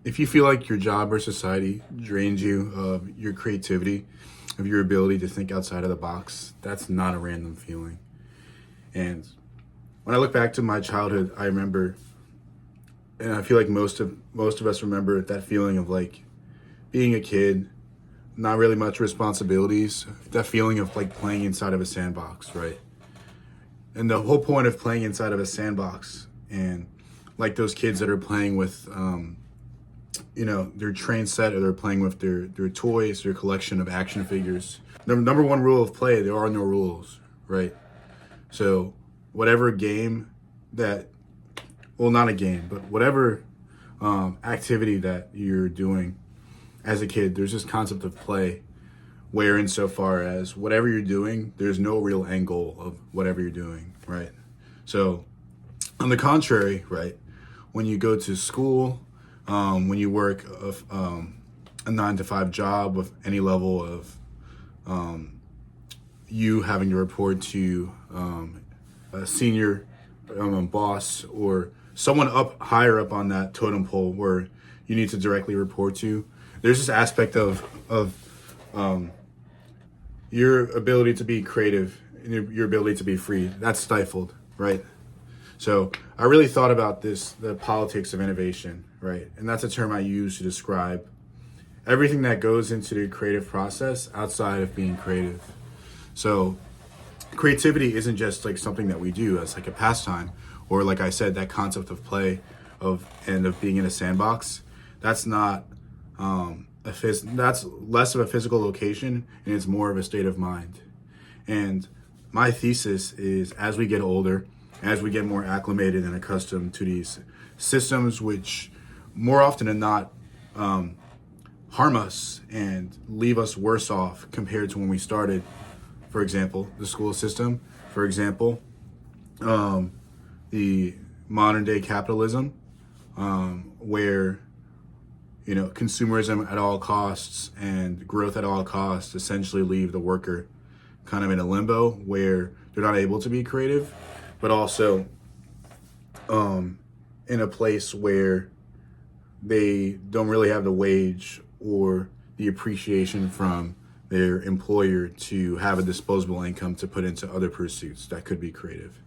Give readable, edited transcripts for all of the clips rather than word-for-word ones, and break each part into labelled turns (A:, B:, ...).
A: if you feel like your job or society drains you of your creativity, of your ability to think outside of the box, that's not a random feeling. And when I look back to my childhood, I remember, and I feel like most of us remember that feeling of like being a kid, not really much responsibilities, that feeling of like playing inside of a sandbox, right? And the whole point of playing inside of a sandbox and like those kids that are playing with their train set, or they're playing with their toys, their collection of action figures. The number one rule of play, there are no rules, right? So whatever game that, well, not a game, but whatever activity that you're doing as a kid, there's this concept of play, where insofar as whatever you're doing, there's no real end goal of whatever you're doing, right? So on the contrary, right, when you go to school, when you work a 9 to 5 job with any level of you having to report to a senior boss, or someone up higher up on that totem pole where you need to directly report to, there's this aspect of your ability to be creative and your ability to be free. That's stifled, right? So I really thought about this, the politics of innovation, right? And that's a term I use to describe everything that goes into the creative process outside of being creative. So creativity isn't just like something that we do as like a pastime, or like I said, that concept of play of being in a sandbox. That's not that's less of a physical location, and it's more of a state of mind. And my thesis is, as we get older, as we get more acclimated and accustomed to these systems, which more often than not harm us and leave us worse off compared to when we started. For example, the school system. For example, the modern day capitalism, where consumerism at all costs and growth at all costs essentially leave the worker kind of in a limbo where they're not able to be creative, but also in a place where they don't really have the wage or the appreciation from their employer to have a disposable income to put into other pursuits that could be creative.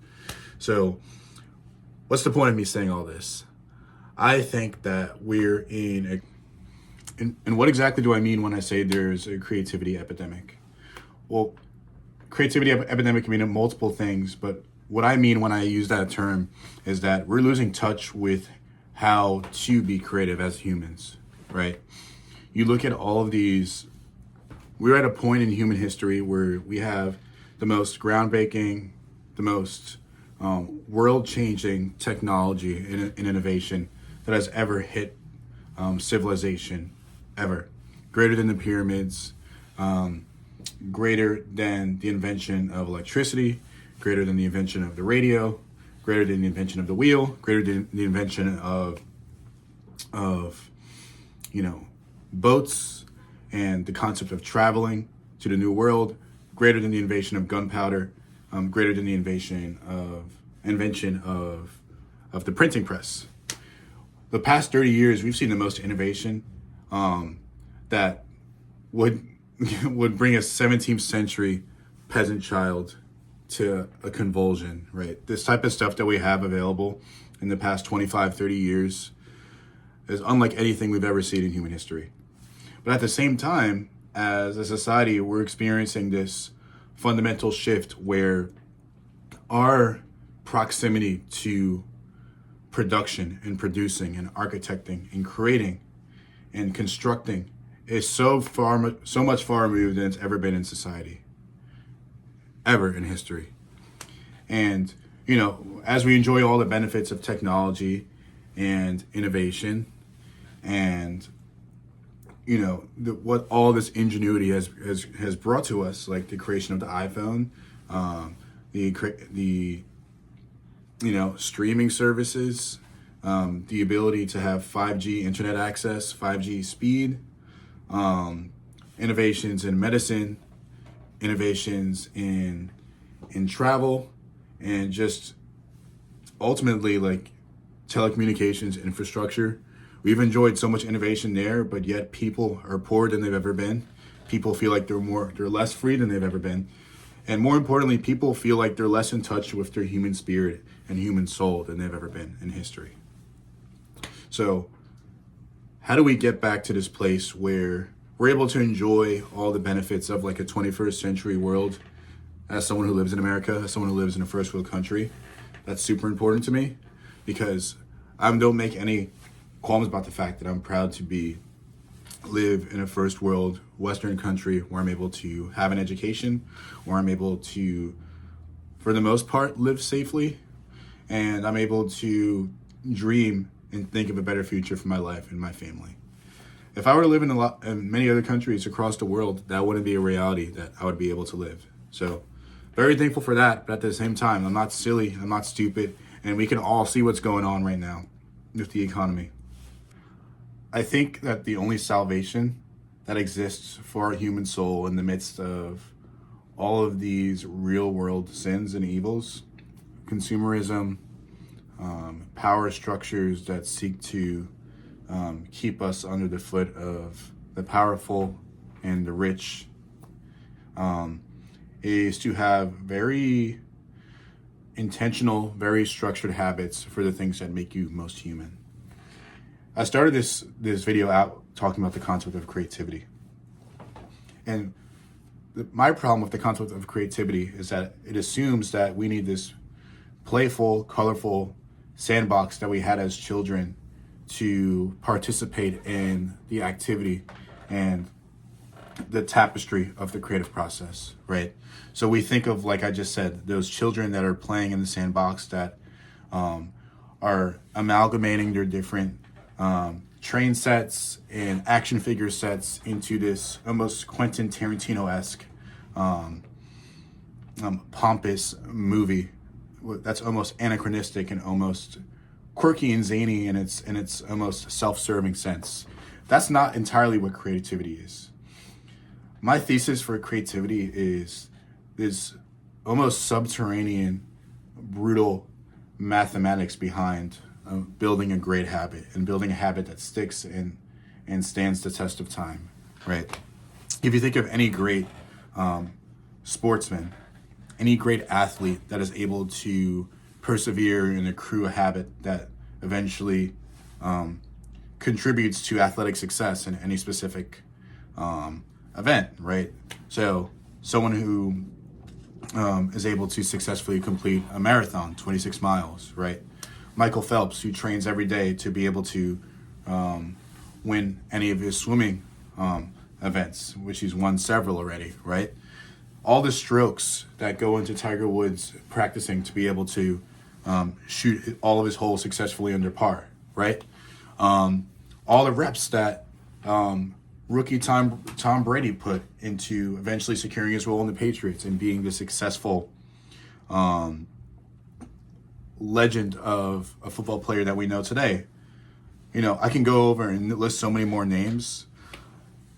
A: So what's the point of me saying all this? I think that we're and what exactly do I mean when I say there's a creativity epidemic? Well, creativity epidemic can mean multiple things, but what I mean when I use that term is that we're losing touch with how to be creative as humans, right? You look at all of these, we're at a point in human history where we have the most groundbreaking, the most world-changing technology and innovation that has ever hit civilization, ever. Greater than the pyramids, greater than the invention of electricity, greater than the invention of the radio, greater than the invention of the wheel, greater than the invention of boats and the concept of traveling to the new world, greater than the invention of gunpowder, greater than the invention of the printing press. The past 30 years, we've seen the most innovation that would bring a 17th century peasant child to a convulsion, right? This type of stuff that we have available in the past 25, 30 years is unlike anything we've ever seen in human history. But at the same time, as a society, we're experiencing this fundamental shift where our proximity to production and producing and architecting and creating and constructing is so much far removed than it's ever been in society, ever in history. And as we enjoy all the benefits of technology and innovation, and what all this ingenuity has brought to us, like the creation of the iPhone, the streaming services, the ability to have 5G internet access, 5G speed, innovations in medicine, innovations in travel, and just ultimately like telecommunications infrastructure, We've enjoyed so much innovation there, but yet people are poorer than they've ever been. People feel like they're less free than they've ever been. And more importantly, people feel like they're less in touch with their human spirit and human soul than they've ever been in history. So how do we get back to this place where we're able to enjoy all the benefits of like a 21st century world as someone who lives in America, as someone who lives in a first world country? That's super important to me because I don't make any qualms about the fact that I'm proud to live in a first world Western country where I'm able to have an education, where I'm able to, for the most part, live safely, and I'm able to dream and think of a better future for my life and my family. If I were to live in many other countries across the world, that wouldn't be a reality that I would be able to live. So very thankful for that, but at the same time, I'm not silly, I'm not stupid, and we can all see what's going on right now with the economy. I think that the only salvation that exists for our human soul in the midst of all of these real world sins and evils, consumerism, power structures that seek to keep us under the foot of the powerful and the rich, is to have very intentional, very structured habits for the things that make you most human. I started this video out talking about the concept of creativity. And my problem with the concept of creativity is that it assumes that we need this playful, colorful sandbox that we had as children to participate in the activity and the tapestry of the creative process, right? So we think of, like I just said, those children that are playing in the sandbox that are amalgamating their different train sets and action figure sets into this almost Quentin Tarantino-esque pompous movie that's almost anachronistic and almost quirky and zany in its almost self-serving sense. That's not entirely what creativity is. My thesis for creativity is this almost subterranean, brutal mathematics behind building a great habit and building a habit that sticks and stands the test of time, right? If you think of any great sportsman, any great athlete that is able to persevere and accrue a habit that eventually contributes to athletic success in any specific event, right? So someone who is able to successfully complete a marathon, 26 miles, right? Michael Phelps, who trains every day to be able to win any of his swimming events, which he's won several already, right? All the strokes that go into Tiger Woods practicing to be able to shoot all of his holes successfully under par, right? All the reps that rookie Tom Brady put into eventually securing his role in the Patriots and being the successful legend of a football player that we know today. You know, I can go over and list so many more names.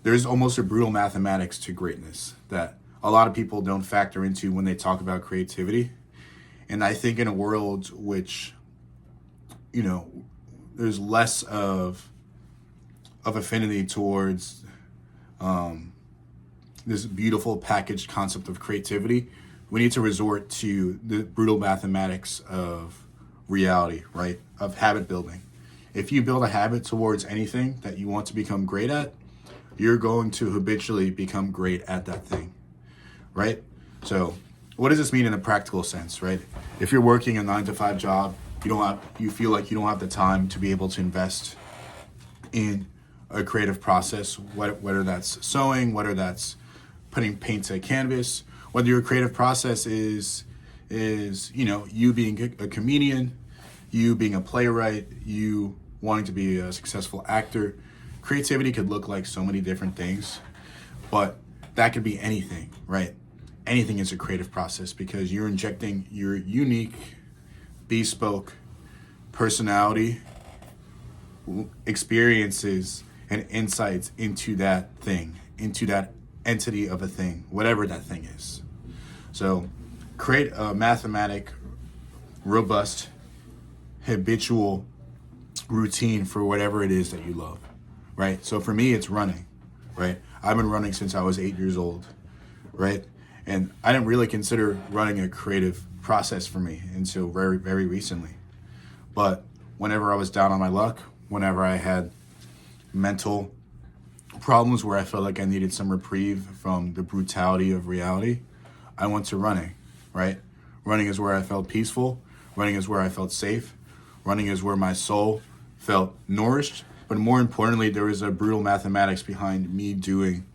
A: There's almost a brutal mathematics to greatness that a lot of people don't factor into when they talk about creativity. And I think in a world which, you know, there's less of affinity towards this beautiful packaged concept of creativity, we need to resort to the brutal mathematics of reality, right? Of habit building. If you build a habit towards anything that you want to become great at, you're going to habitually become great at that thing, right? So what does this mean in a practical sense, right? If you're working a 9-to-5 job, you feel like you don't have the time to be able to invest in a creative process, whether that's sewing, whether that's putting paint to a canvas, whether your creative process is you being a comedian, you being a playwright, you wanting to be a successful actor. Creativity could look like so many different things, but that could be anything, right? Anything is a creative process because you're injecting your unique, bespoke personality, experiences, and insights into that thing, into that entity of a thing, whatever that thing is. So create a mathematic, robust, habitual routine for whatever it is that you love, right? So for me, it's running, right? I've been running since I was 8 years old, right? And I didn't really consider running a creative process for me until very, very recently. But whenever I was down on my luck, whenever I had mental problems where I felt like I needed some reprieve from the brutality of reality, I went to running, right? Running is where I felt peaceful. Running is where I felt safe. Running is where my soul felt nourished. But more importantly, there was a brutal mathematics behind me doing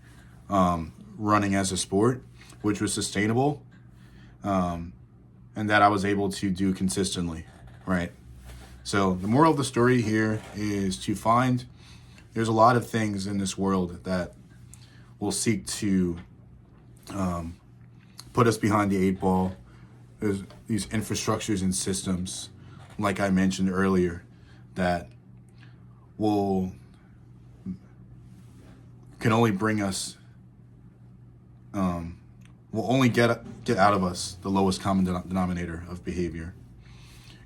A: running as a sport, which was sustainable, and that I was able to do consistently, right? So the moral of the story here is to find there's a lot of things in this world that will seek to put us behind the 8 ball. There's these infrastructures and systems, like I mentioned earlier, that can only bring us, will only get out of us the lowest common denominator of behavior.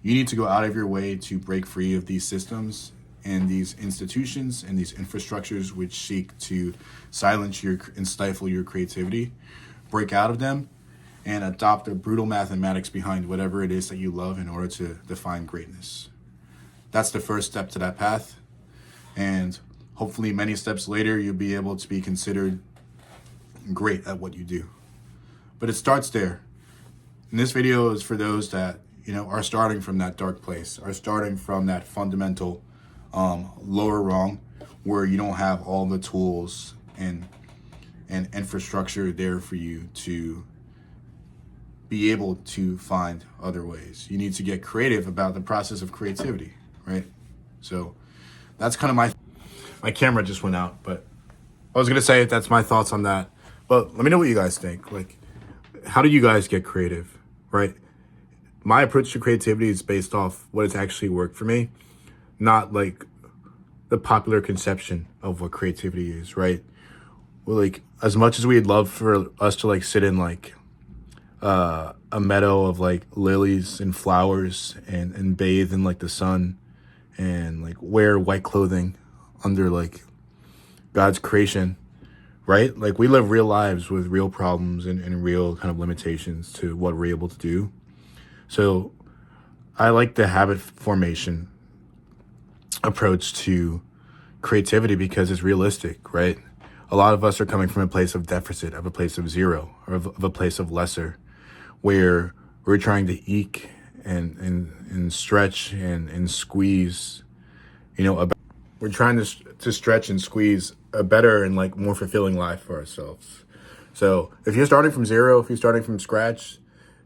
A: You need to go out of your way to break free of these systems and these institutions and these infrastructures which seek to silence and stifle your creativity. Break out of them and adopt the brutal mathematics behind whatever it is that you love in order to define greatness. That's the first step to that path. And hopefully many steps later, you'll be able to be considered great at what you do. But it starts there. And this video is for those that, are starting from that dark place, are starting from that fundamental lower rung where you don't have all the tools and infrastructure there for you to be able to find other ways. You need to get creative about the process of creativity, right? So that's kind of my camera just went out, but I was going to say that's my thoughts on that. But let me know what you guys think. Like, how do you guys get creative, right? My approach to creativity is based off what has actually worked for me, not like the popular conception of what creativity is, right? Well, like, as much as we'd love for us to like sit in like a meadow of like lilies and flowers and bathe in like the sun and like wear white clothing under like God's creation, right? Like, we live real lives with real problems and real kind of limitations to what we're able to do. So I like the habit formation approach to creativity because it's realistic, right? A lot of us are coming from a place of deficit, of a place of zero, or of a place of lesser, where we're trying to eke and stretch and squeeze, we're trying to stretch and squeeze a better and like more fulfilling life for ourselves. So if you're starting from zero, if you're starting from scratch,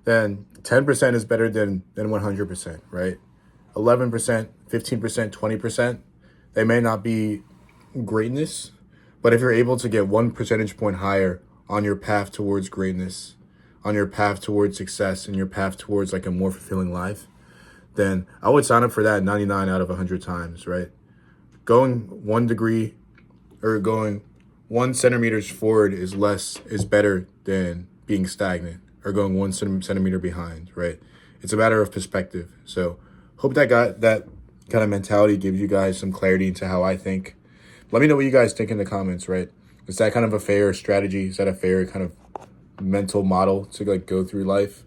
A: then 10% is better than 100%, right? 11%, 15%, 20%, they may not be greatness, but if you're able to get 1 percentage point higher on your path towards greatness, on your path towards success, and your path towards like a more fulfilling life, then I would sign up for that 99 out of 100 times, right? Going 1 degree or going 1 centimeters forward is better than being stagnant or going 1 centimeter behind, right? It's a matter of perspective. So hope that kind of mentality gives you guys some clarity into how I think. Let me know what you guys think in the comments, right? Is that kind of a fair strategy? Is that a fair kind of mental model to like go through life?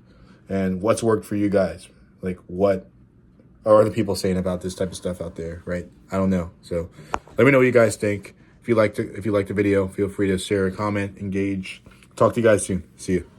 A: And what's worked for you guys? Like, what are other people saying about this type of stuff out there, right? I don't know. So let me know what you guys think. If you liked the video, feel free to share a comment, engage. Talk to you guys soon. See you.